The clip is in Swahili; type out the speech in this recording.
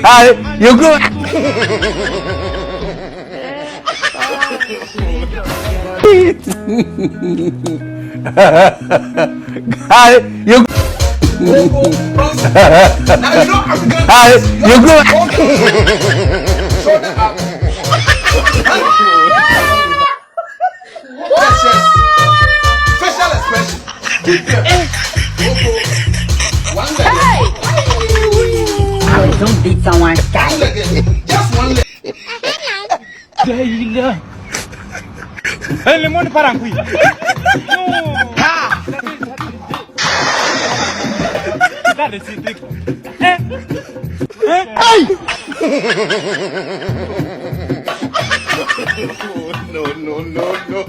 Ay, you go. Ay, you. Ay, you go. Facial expression. One leg. Don't beat someone. One leg. Just one leg. Gila. Lemon parang kui. That is it. No, no, no, no.